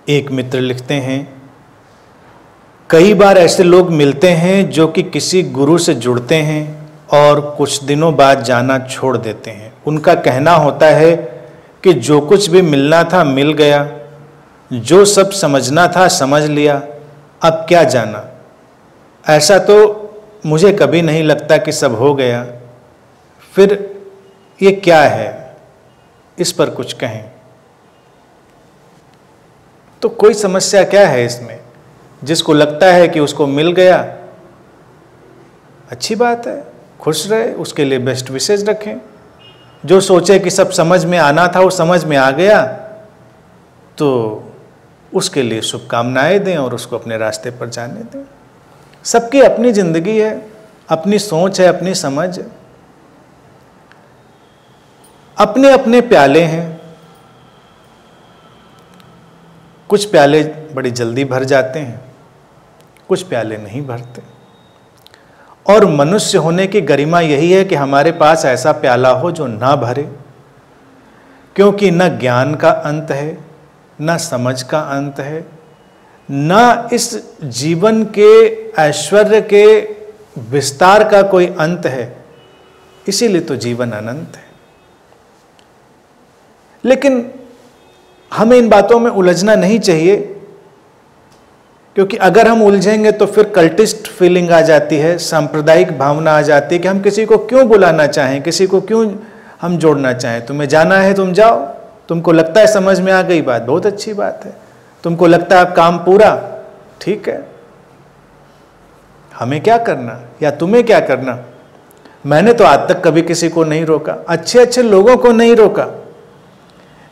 एक मित्र लिखते हैं, कई बार ऐसे लोग मिलते हैं जो कि किसी गुरु से जुड़ते हैं और कुछ दिनों बाद जाना छोड़ देते हैं। उनका कहना होता है कि जो कुछ भी मिलना था मिल गया, जो सब समझना था समझ लिया, अब क्या जाना। ऐसा तो मुझे कभी नहीं लगता कि सब हो गया। फिर ये क्या है, इस पर कुछ कहें। तो कोई समस्या क्या है इसमें? जिसको लगता है कि उसको मिल गया, अच्छी बात है, खुश रहे, उसके लिए बेस्ट विशेष रखें। जो सोचे कि सब समझ में आना था वो समझ में आ गया, तो उसके लिए शुभकामनाएं दें और उसको अपने रास्ते पर जाने दें। सबकी अपनी जिंदगी है, अपनी सोच है, अपनी समझ है, अपने अपने प्याले हैं। कुछ प्याले बड़ी जल्दी भर जाते हैं, कुछ प्याले नहीं भरते। और मनुष्य होने की गरिमा यही है कि हमारे पास ऐसा प्याला हो जो ना भरे, क्योंकि न ज्ञान का अंत है, न समझ का अंत है, न इस जीवन के ऐश्वर्य के विस्तार का कोई अंत है। इसीलिए तो जीवन अनंत है। लेकिन हमें इन बातों में उलझना नहीं चाहिए, क्योंकि अगर हम उलझेंगे तो फिर कल्टिस्ट फीलिंग आ जाती है, सांप्रदायिक भावना आ जाती है कि हम किसी को क्यों बुलाना चाहें, किसी को क्यों हम जोड़ना चाहें। तुम्हें जाना है तुम जाओ, तुमको लगता है समझ में आ गई बात, बहुत अच्छी बात है। तुमको लगता है काम पूरा, ठीक है। हमें क्या करना या तुम्हें क्या करना? मैंने तो आज तक कभी किसी को नहीं रोका, अच्छे अच्छे लोगों को नहीं रोका।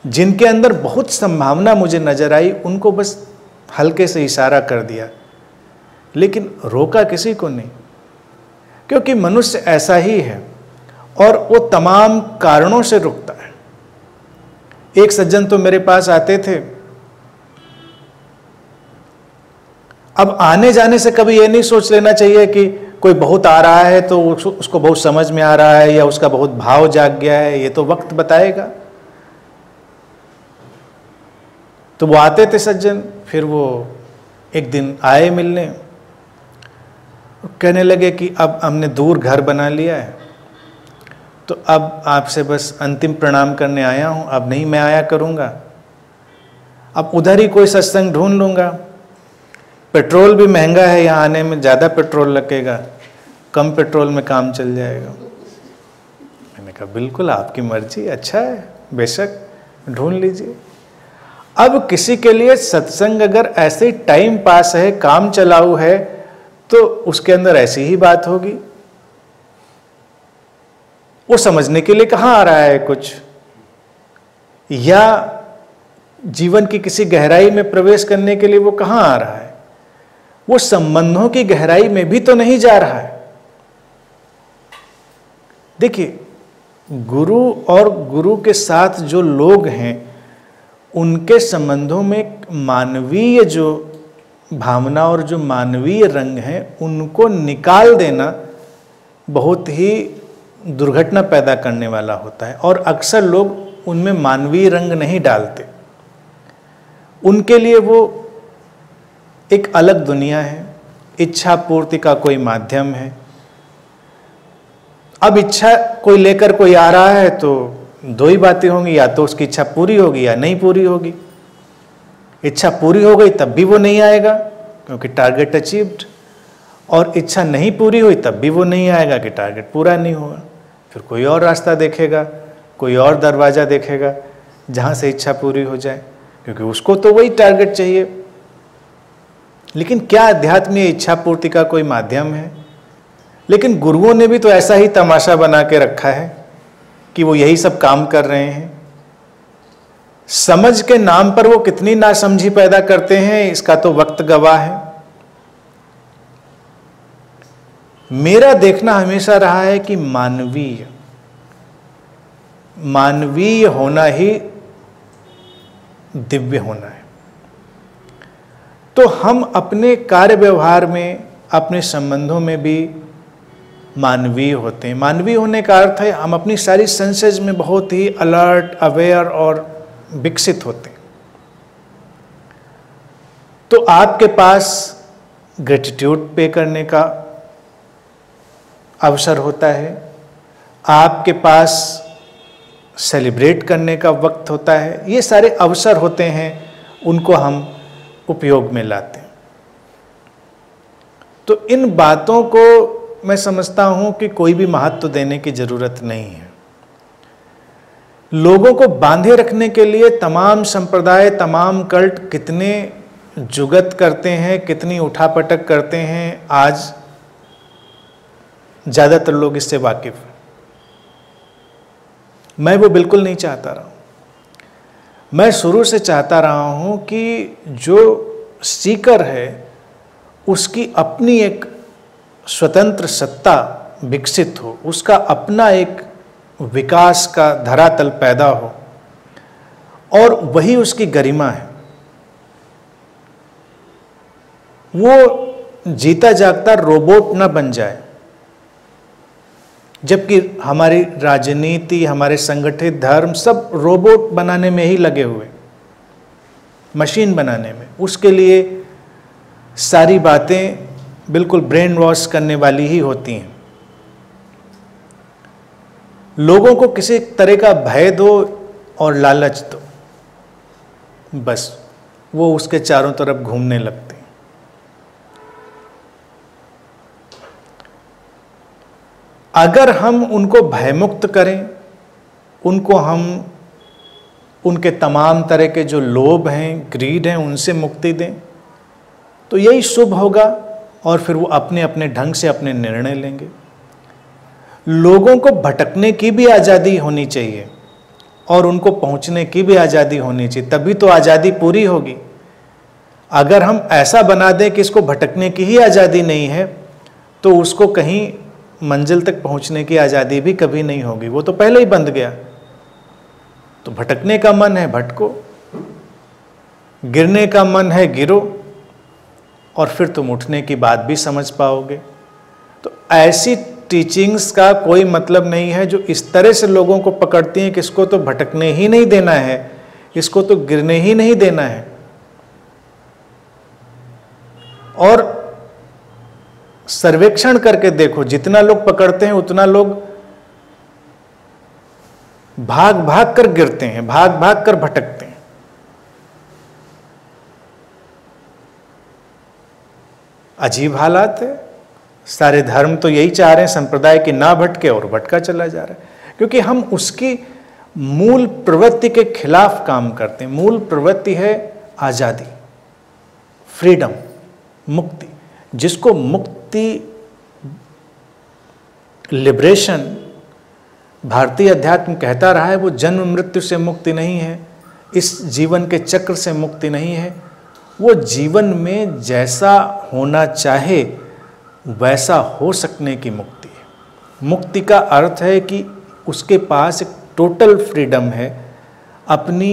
जिनके अंदर बहुत संभावना मुझे नजर आई उनको बस हल्के से इशारा कर दिया, लेकिन रोका किसी को नहीं। क्योंकि मनुष्य ऐसा ही है और वो तमाम कारणों से रुकता है। एक सज्जन तो मेरे पास आते थे, अब आने जाने से कभी ये नहीं सोच लेना चाहिए कि कोई बहुत आ रहा है तो उसको बहुत समझ में आ रहा है या उसका बहुत भाव जाग गया है, ये तो वक्त बताएगा। तो वो आते थे सज्जन, फिर वो एक दिन आए मिलने, कहने लगे कि अब हमने दूर घर बना लिया है, तो अब आपसे बस अंतिम प्रणाम करने आया हूँ, अब नहीं मैं आया करूँगा, अब उधर ही कोई सत्संग ढूंढ लूँगा। पेट्रोल भी महंगा है, यहाँ आने में ज़्यादा पेट्रोल लगेगा, कम पेट्रोल में काम चल जाएगा। मैंने कहा बिल्कुल आपकी मर्जी, अच्छा है, बेशक ढूंढ लीजिए। अब किसी के लिए सत्संग अगर ऐसे टाइम पास है, काम चलाऊ है, तो उसके अंदर ऐसी ही बात होगी। वो समझने के लिए कहाँ आ रहा है कुछ, या जीवन की किसी गहराई में प्रवेश करने के लिए वो कहाँ आ रहा है? वो संबंधों की गहराई में भी तो नहीं जा रहा है। देखिए, गुरु और गुरु के साथ जो लोग हैं उनके संबंधों में मानवीय जो भावना और जो मानवीय रंग है उनको निकाल देना बहुत ही दुर्घटना पैदा करने वाला होता है। और अक्सर लोग उनमें मानवीय रंग नहीं डालते, उनके लिए वो एक अलग दुनिया है, इच्छा पूर्ति का कोई माध्यम है। अब इच्छा कोई लेकर कोई आ रहा है तो दो ही बातें होंगी, या तो उसकी इच्छा पूरी होगी या नहीं पूरी होगी। इच्छा पूरी हो गई तब भी वो नहीं आएगा क्योंकि टारगेट अचीव्ड, और इच्छा नहीं पूरी हुई तब भी वो नहीं आएगा कि टारगेट पूरा नहीं हुआ। फिर कोई और रास्ता देखेगा, कोई और दरवाज़ा देखेगा जहाँ से इच्छा पूरी हो जाए, क्योंकि उसको तो वही टारगेट चाहिए। लेकिन क्या अध्यात्म में इच्छा पूर्ति का कोई माध्यम है? लेकिन गुरुओं ने भी तो ऐसा ही तमाशा बना के रखा है कि वो यही सब काम कर रहे हैं। समझ के नाम पर वो कितनी नासमझी पैदा करते हैं, इसका तो वक्त गवाह है। मेरा देखना हमेशा रहा है कि मानवीय होना ही दिव्य होना है। तो हम अपने कार्य व्यवहार में, अपने संबंधों में भी मानवीय होते हैं। मानवीय होने का अर्थ है हम अपनी सारी सेंसेस में बहुत ही अलर्ट, अवेयर और विकसित होते हैं। तो आपके पास ग्रेटिट्यूड पे करने का अवसर होता है, आपके पास सेलिब्रेट करने का वक्त होता है। ये सारे अवसर होते हैं, उनको हम उपयोग में लाते हैं। तो इन बातों को मैं समझता हूं कि कोई भी महत्व देने की जरूरत नहीं है। लोगों को बांधे रखने के लिए तमाम संप्रदाय, तमाम कल्ट कितने जुगत करते हैं, कितनी उठापटक करते हैं, आज ज्यादातर लोग इससे वाकिफ हैं। मैं वो बिल्कुल नहीं चाहता रहा हूं। मैं शुरू से चाहता रहा हूं कि जो सीकर है उसकी अपनी एक स्वतंत्र सत्ता विकसित हो, उसका अपना एक विकास का धरातल पैदा हो, और वही उसकी गरिमा है। वो जीता जागता रोबोट न बन जाए। जबकि हमारी राजनीति, हमारे संगठित धर्म सब रोबोट बनाने में ही लगे हुए, मशीन बनाने में। उसके लिए सारी बातें बिल्कुल ब्रेन वॉश करने वाली ही होती हैं। लोगों को किसी तरह का भय दो और लालच दो, बस वो उसके चारों तरफ घूमने लगते हैं। अगर हम उनको भयमुक्त करें, उनको हम उनके तमाम तरह के जो लोभ हैं, ग्रीड हैं, उनसे मुक्ति दें, तो यही शुभ होगा। और फिर वो अपने अपने ढंग से अपने निर्णय लेंगे। लोगों को भटकने की भी आज़ादी होनी चाहिए और उनको पहुंचने की भी आज़ादी होनी चाहिए, तभी तो आज़ादी पूरी होगी। अगर हम ऐसा बना दें कि इसको भटकने की ही आज़ादी नहीं है, तो उसको कहीं मंजिल तक पहुंचने की आज़ादी भी कभी नहीं होगी। वो तो पहले ही बंध गया। तो भटकने का मन है, भटको। गिरने का मन है, गिरो, और फिर तुम उठने की बात भी समझ पाओगे। तो ऐसी टीचिंग्स का कोई मतलब नहीं है जो इस तरह से लोगों को पकड़ती हैं कि इसको तो भटकने ही नहीं देना है, इसको तो गिरने ही नहीं देना है। और सर्वेक्षण करके देखो, जितना लोग पकड़ते हैं उतना लोग भाग भाग कर गिरते हैं, भाग भाग कर भटकते हैं। अजीब हालात है। सारे धर्म तो यही चाह रहे हैं, संप्रदाय की ना भटके, और भटका चला जा रहा है, क्योंकि हम उसकी मूल प्रवृत्ति के खिलाफ काम करते हैं। मूल प्रवृत्ति है आजादी, फ्रीडम, मुक्ति। जिसको मुक्ति, लिबरेशन भारतीय अध्यात्म कहता रहा है, वो जन्म मृत्यु से मुक्ति नहीं है, इस जीवन के चक्र से मुक्ति नहीं है। वो जीवन में जैसा होना चाहे वैसा हो सकने की मुक्ति है। मुक्ति का अर्थ है कि उसके पास एक टोटल फ्रीडम है अपनी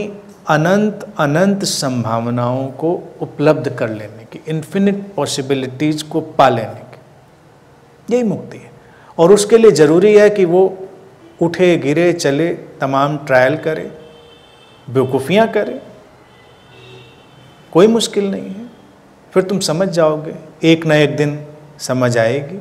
अनंत अनंत संभावनाओं को उपलब्ध कर लेने की, इन्फिनिट पॉसिबिलिटीज को पा लेने की। यही मुक्ति है। और उसके लिए ज़रूरी है कि वो उठे, गिरे, चले, तमाम ट्रायल करे, बेवकूफ़ियाँ करे। कोई मुश्किल नहीं है। फिर तुम समझ जाओगे, एक न एक दिन समझ आएगी।